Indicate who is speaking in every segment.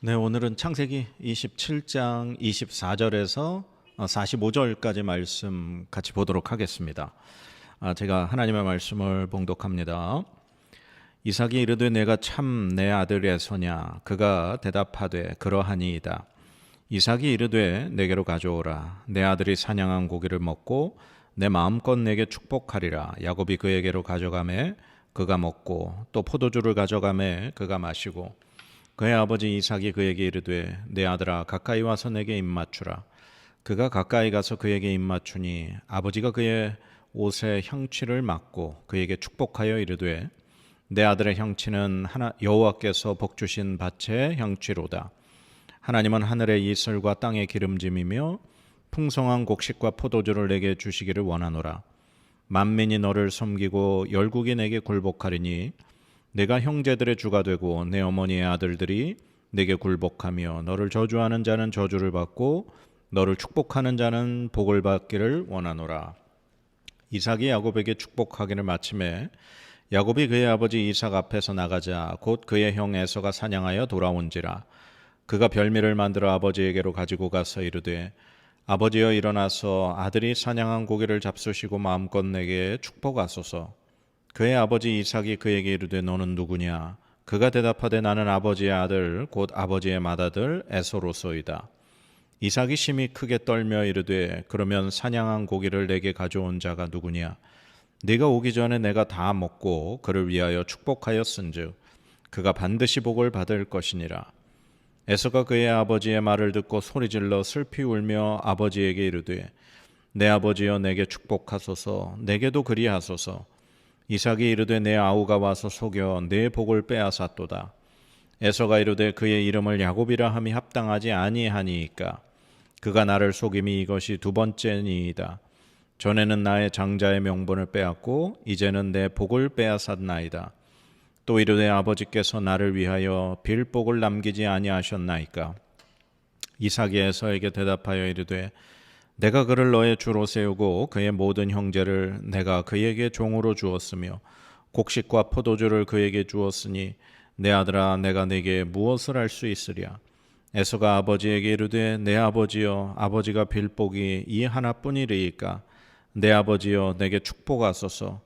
Speaker 1: 네, 오늘은 창세기 27장 24절에서 45절까지 말씀 같이 보도록 하겠습니다. 제가 하나님의 말씀을 봉독합니다. 이삭이 이르되 내가 참 내 아들 에서냐? 그가 대답하되 그러하니이다. 이삭이 이르되 내게로 가져오라. 내 아들이 사냥한 고기를 먹고 내 마음껏 내게 축복하리라. 야곱이 그에게로 가져가매 그가 먹고 또 포도주를 가져가매 그가 마시고 그의 아버지 이삭이 그에게 이르되 내 아들아 가까이 와서 내게 입맞추라. 그가 가까이 가서 그에게 입맞추니 아버지가 그의 옷에 형취를 맞고 그에게 축복하여 이르되 내 아들의 형취는 여호와께서 복주신 밭의 형취로다. 하나님은 하늘의 이슬과 땅의 기름짐이며 풍성한 곡식과 포도주를 내게 주시기를 원하노라. 만민이 너를 섬기고 열국이 내게 굴복하리니 내가 형제들의 주가 되고 내 어머니의 아들들이 내게 굴복하며 너를 저주하는 자는 저주를 받고 너를 축복하는 자는 복을 받기를 원하노라. 이삭이 야곱에게 축복하기를 마침에 야곱이 그의 아버지 이삭 앞에서 나가자 곧 그의 형 에서가 사냥하여 돌아온지라. 그가 별미를 만들어 아버지에게로 가지고 가서 이르되 아버지여 일어나서 아들이 사냥한 고기를 잡수시고 마음껏 내게 축복하소서. 그의 아버지 이삭이 그에게 이르되 너는 누구냐? 그가 대답하되 나는 아버지의 아들 곧 아버지의 맏아들 에서로소이다. 이삭이 심히 크게 떨며 이르되 그러면 사냥한 고기를 내게 가져온 자가 누구냐? 네가 오기 전에 내가 다 먹고 그를 위하여 축복하였은즉 그가 반드시 복을 받을 것이니라. 에서가 그의 아버지의 말을 듣고 소리질러 슬피 울며 아버지에게 이르되 내 아버지여 내게 축복하소서. 내게도 그리하소서. 이삭이 이르되 내 아우가 와서 속여 내 복을 빼앗았도다. 에서가 이르되 그의 이름을 야곱이라 함이 합당하지 아니하니이까 그가 나를 속임이 이것이 두 번째니이다. 전에는 나의 장자의 명분을 빼앗고 이제는 내 복을 빼앗았나이다. 또 이르되 아버지께서 나를 위하여 빌 복을 남기지 아니하셨나이까. 이삭이 에서에게 대답하여 이르되 내가 그를 너의 주로 세우고 그의 모든 형제를 내가 그에게 종으로 주었으며 곡식과 포도주를 그에게 주었으니 내 아들아 내가 네게 무엇을 할 수 있으랴. 에서가 아버지에게 이르되 내 아버지여 아버지가 빌 복이 이 하나뿐이리이까. 내 아버지여 내게 축복하소서.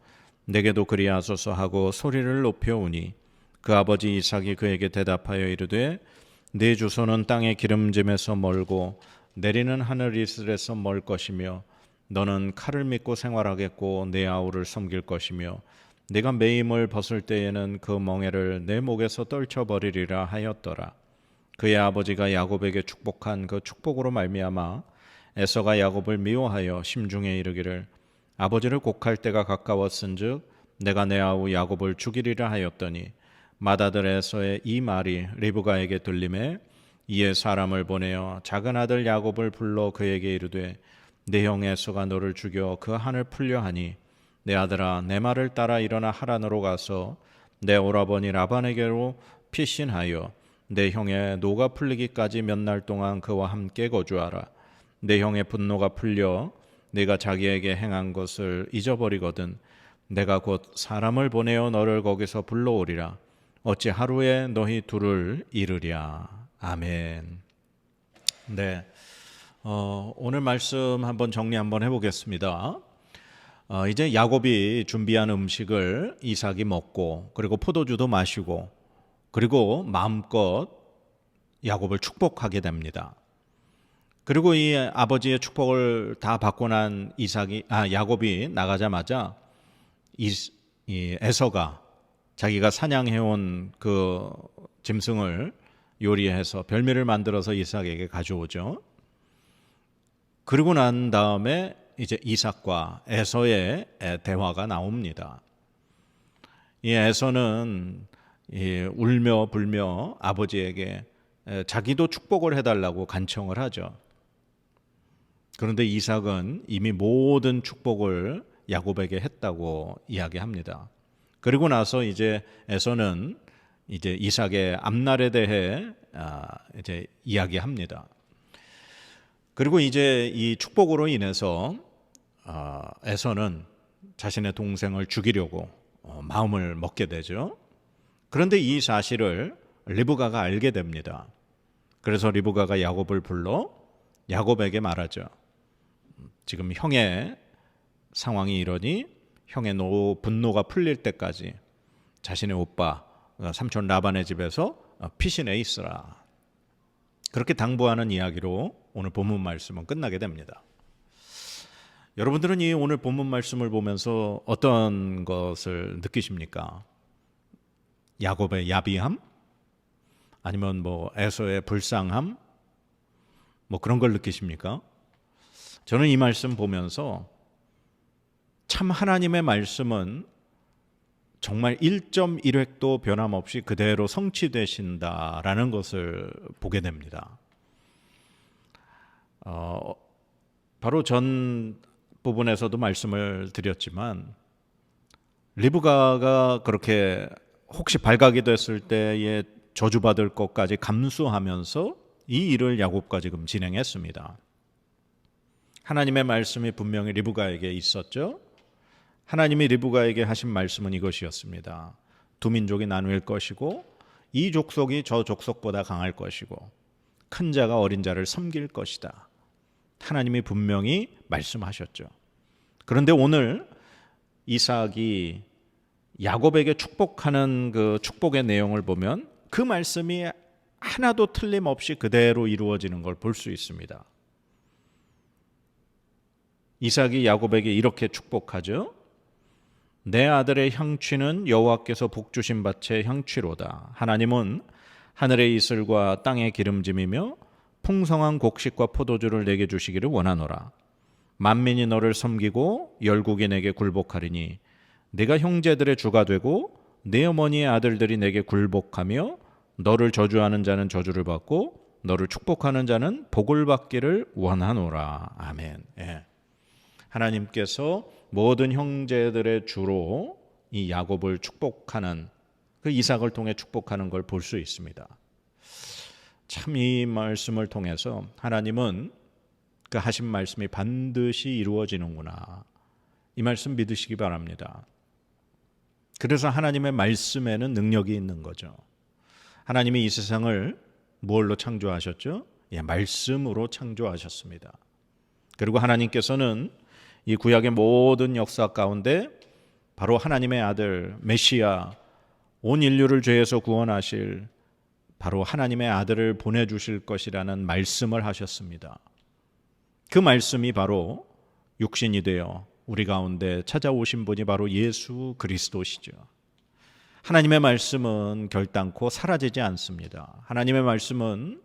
Speaker 1: 내게도 그리하소서 하고 소리를 높여오니 그 아버지 이삭이 그에게 대답하여 이르되 네 주소는 땅의 기름짐에서 멀고 내리는 하늘 이슬에서 멀 것이며 너는 칼을 믿고 생활하겠고 내 아우를 섬길 것이며 네가 매임을 벗을 때에는 그 멍에를 내 목에서 떨쳐버리리라 하였더라. 그의 아버지가 야곱에게 축복한 그 축복으로 말미암아 에서가 야곱을 미워하여 심중에 이르기를 아버지를 곡할 때가 가까웠은즉 내가 내 아우 야곱을 죽이리라 하였더니 맏아들 에서의 이 말이 리브가에게 들림에 이에 사람을 보내어 작은 아들 야곱을 불러 그에게 이르되 내 형 에서가 너를 죽여 그 한을 풀려 하니 내 아들아 내 말을 따라 일어나 하란으로 가서 내 오라버니 라반에게로 피신하여 내 형의 노가 풀리기까지 몇 날 동안 그와 함께 거주하라. 내 형의 분노가 풀려 네가 자기에게 행한 것을 잊어버리거든 내가 곧 사람을 보내어 너를 거기서 불러오리라. 어찌 하루에 너희 둘을 이르랴. 아멘. 네, 오늘 말씀 한번 정리 한번 해보겠습니다. 이제 야곱이 준비한 음식을 이삭이 먹고 그리고 포도주도 마시고 그리고 마음껏 야곱을 축복하게 됩니다. 그리고 이 아버지의 축복을 다 받고 난 야곱이 나가자마자 이 에서가 자기가 사냥해온 그 짐승을 요리해서 별미를 만들어서 이삭에게 가져오죠. 그리고 난 다음에 이제 이삭과 에서의 대화가 나옵니다. 이 에서는 울며 불며 아버지에게 자기도 축복을 해달라고 간청을 하죠. 그런데 이삭은 이미 모든 축복을 야곱에게 했다고 이야기합니다. 그리고 나서 이제 에서는 이제 이삭의 앞날에 대해 이제 이야기합니다. 그리고 이제 이 축복으로 인해서 에서는 자신의 동생을 죽이려고 마음을 먹게 되죠. 그런데 이 사실을 리브가가 알게 됩니다. 그래서 리브가가 야곱을 불러 야곱에게 말하죠. 지금 형의 상황이 이러니 형의 분노가 풀릴 때까지 자신의 오빠 삼촌 라반의 집에서 피신해 있으라. 그렇게 당부하는 이야기로 오늘 본문 말씀은 끝나게 됩니다. 여러분들은 이 오늘 본문 말씀을 보면서 어떤 것을 느끼십니까? 야곱의 야비함? 아니면 에서의 불쌍함? 그런 걸 느끼십니까? 저는 이 말씀 보면서 참 하나님의 말씀은 정말 1.1획도 변함없이 그대로 성취되신다라는 것을 보게 됩니다. 바로 전 부분에서도 말씀을 드렸지만 리브가가 그렇게 혹시 발각이 됐을 때에 저주받을 것까지 감수하면서 이 일을 야곱과 지금 진행했습니다. 하나님의 말씀이 분명히 리브가에게 있었죠. 하나님이 리브가에게 하신 말씀은 이것이었습니다. 두 민족이 나눌 것이고 이 족속이 저 족속보다 강할 것이고 큰 자가 어린 자를 섬길 것이다. 하나님이 분명히 말씀하셨죠. 그런데 오늘 이삭이 야곱에게 축복하는 그 축복의 내용을 보면 그 말씀이 하나도 틀림없이 그대로 이루어지는 걸 볼 수 있습니다. 이삭이 야곱에게 이렇게 축복하죠. 내 아들의 향취는 여호와께서 복주신 밭의 향취로다. 하나님은 하늘의 이슬과 땅의 기름짐이며 풍성한 곡식과 포도주를 내게 주시기를 원하노라. 만민이 너를 섬기고 열국이 내게 굴복하리니 네가 형제들의 주가 되고 네 어머니의 아들들이 내게 굴복하며 너를 저주하는 자는 저주를 받고 너를 축복하는 자는 복을 받기를 원하노라. 아멘. 예. 하나님께서 모든 형제들의 주로 이 야곱을 축복하는 그 이삭을 통해 축복하는 걸 볼 수 있습니다. 참 이 말씀을 통해서 하나님은 그 하신 말씀이 반드시 이루어지는구나. 이 말씀 믿으시기 바랍니다. 그래서 하나님의 말씀에는 능력이 있는 거죠. 하나님이 이 세상을 뭘로 창조하셨죠? 예, 말씀으로 창조하셨습니다. 그리고 하나님께서는 이 구약의 모든 역사 가운데 바로 하나님의 아들 메시아, 온 인류를 죄에서 구원하실 바로 하나님의 아들을 보내주실 것이라는 말씀을 하셨습니다. 그 말씀이 바로 육신이 되어 우리 가운데 찾아오신 분이 바로 예수 그리스도시죠. 하나님의 말씀은 결단코 사라지지 않습니다. 하나님의 말씀은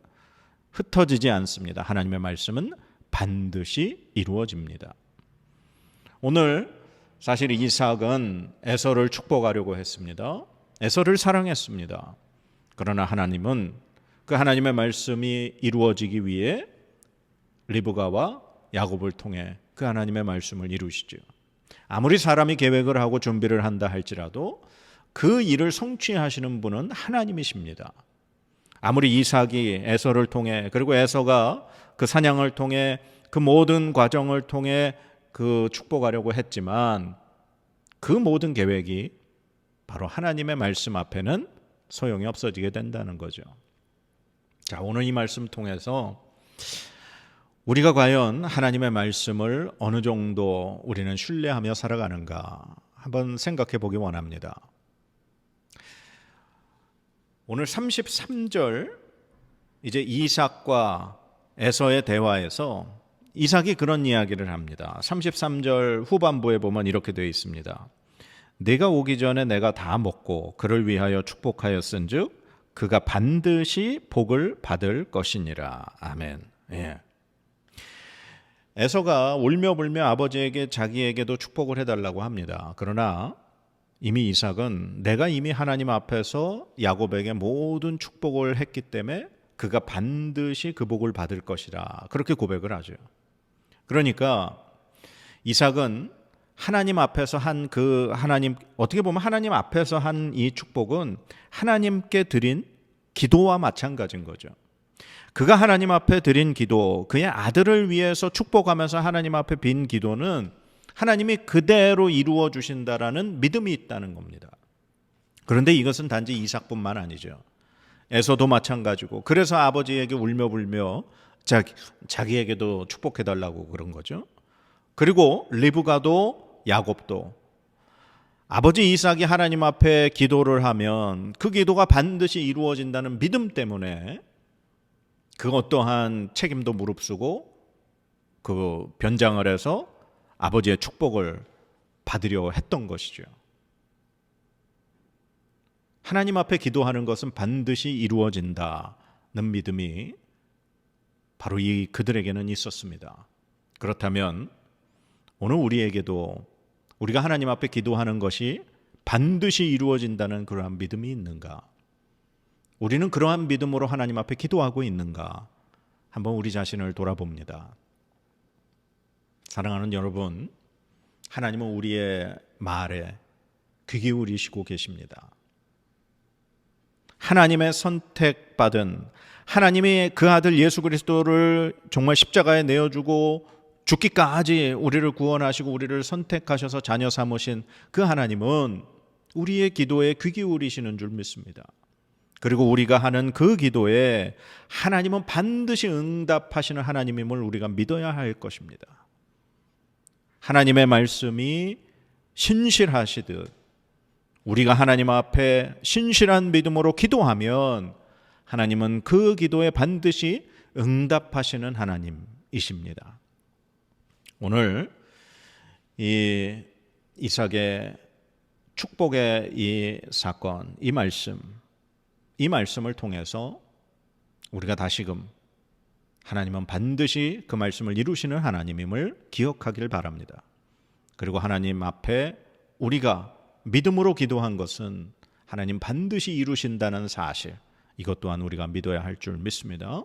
Speaker 1: 흩어지지 않습니다. 하나님의 말씀은 반드시 이루어집니다. 오늘 사실 이삭은 에서를 축복하려고 했습니다. 에서를 사랑했습니다. 그러나 하나님은 그 하나님의 말씀이 이루어지기 위해 리브가와 야곱을 통해 그 하나님의 말씀을 이루시죠. 아무리 사람이 계획을 하고 준비를 한다 할지라도 그 일을 성취하시는 분은 하나님이십니다. 아무리 이삭이 에서를 통해 그리고 에서가 그 사냥을 통해 그 모든 과정을 통해 그 축복하려고 했지만 그 모든 계획이 바로 하나님의 말씀 앞에는 소용이 없어지게 된다는 거죠. 자, 오늘 이 말씀 통해서 우리가 과연 하나님의 말씀을 어느 정도 우리는 신뢰하며 살아가는가 한번 생각해 보기 원합니다. 오늘 33절 이제 이삭과 에서의 대화에서 이삭이 그런 이야기를 합니다. 33절 후반부에 보면 이렇게 되어 있습니다. 네가 오기 전에 내가 다 먹고 그를 위하여 축복하였은즉 그가 반드시 복을 받을 것이니라. 아멘. 예. 에서가 울며불며 아버지에게 자기에게도 축복을 해달라고 합니다. 그러나 이미 이삭은 내가 이미 하나님 앞에서 야곱에게 모든 축복을 했기 때문에 그가 반드시 그 복을 받을 것이라 그렇게 고백을 하죠. 그러니까 이삭은 하나님 앞에서 한 그 하나님 어떻게 보면 하나님 앞에서 한 이 축복은 하나님께 드린 기도와 마찬가지인 거죠. 그가 하나님 앞에 드린 기도, 그의 아들을 위해서 축복하면서 하나님 앞에 빈 기도는 하나님이 그대로 이루어 주신다라는 믿음이 있다는 겁니다. 그런데 이것은 단지 이삭뿐만 아니죠. 에서도 마찬가지고, 그래서 아버지에게 울며 불며 자기에게도 축복해달라고 그런 거죠. 그리고 리브가도 야곱도 아버지 이삭이 하나님 앞에 기도를 하면 그 기도가 반드시 이루어진다는 믿음 때문에 그것 또한 책임도 무릅쓰고 그 변장을 해서 아버지의 축복을 받으려 했던 것이죠. 하나님 앞에 기도하는 것은 반드시 이루어진다는 믿음이 바로 그들에게는 있었습니다. 그렇다면 오늘 우리에게도 우리가 하나님 앞에 기도하는 것이 반드시 이루어진다는 그러한 믿음이 있는가? 우리는 그러한 믿음으로 하나님 앞에 기도하고 있는가? 한번 우리 자신을 돌아봅니다. 사랑하는 여러분, 하나님은 우리의 말에 귀 기울이시고 계십니다. 하나님의 선택받은, 하나님이 그 아들 예수 그리스도를 정말 십자가에 내어주고 죽기까지 우리를 구원하시고 우리를 선택하셔서 자녀 삼으신 그 하나님은 우리의 기도에 귀 기울이시는 줄 믿습니다. 그리고 우리가 하는 그 기도에 하나님은 반드시 응답하시는 하나님임을 우리가 믿어야 할 것입니다. 하나님의 말씀이 신실하시듯 우리가 하나님 앞에 신실한 믿음으로 기도하면 하나님은 그 기도에 반드시 응답하시는 하나님이십니다. 오늘 이 이삭의 축복의 이 사건, 이 말씀을 통해서 우리가 다시금 하나님은 반드시 그 말씀을 이루시는 하나님임을 기억하길 바랍니다. 그리고 하나님 앞에 우리가 믿음으로 기도한 것은 하나님 반드시 이루신다는 사실, 이것 또한 우리가 믿어야 할 줄 믿습니다.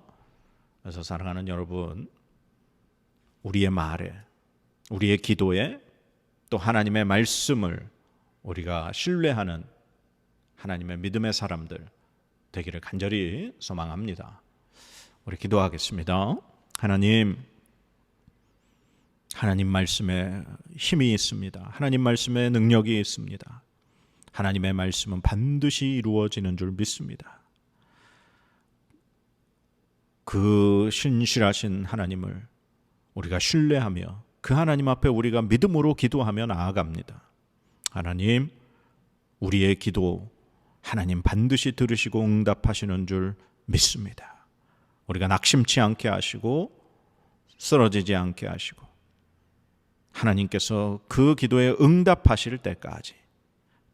Speaker 1: 그래서 사랑하는 여러분, 우리의 말에, 우리의 기도에 또 하나님의 말씀을 우리가 신뢰하는 하나님의 믿음의 사람들 되기를 간절히 소망합니다. 우리 기도하겠습니다. 하나님 말씀에 힘이 있습니다. 하나님 말씀에 능력이 있습니다. 하나님의 말씀은 반드시 이루어지는 줄 믿습니다. 그 신실하신 하나님을 우리가 신뢰하며 그 하나님 앞에 우리가 믿음으로 기도하며 나아갑니다. 하나님, 우리의 기도 하나님 반드시 들으시고 응답하시는 줄 믿습니다. 우리가 낙심치 않게 하시고 쓰러지지 않게 하시고 하나님께서 그 기도에 응답하실 때까지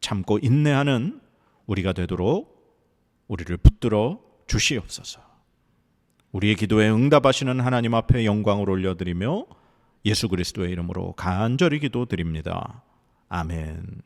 Speaker 1: 참고 인내하는 우리가 되도록 우리를 붙들어 주시옵소서. 우리의 기도에 응답하시는 하나님 앞에 영광을 올려드리며 예수 그리스도의 이름으로 간절히 기도드립니다. 아멘.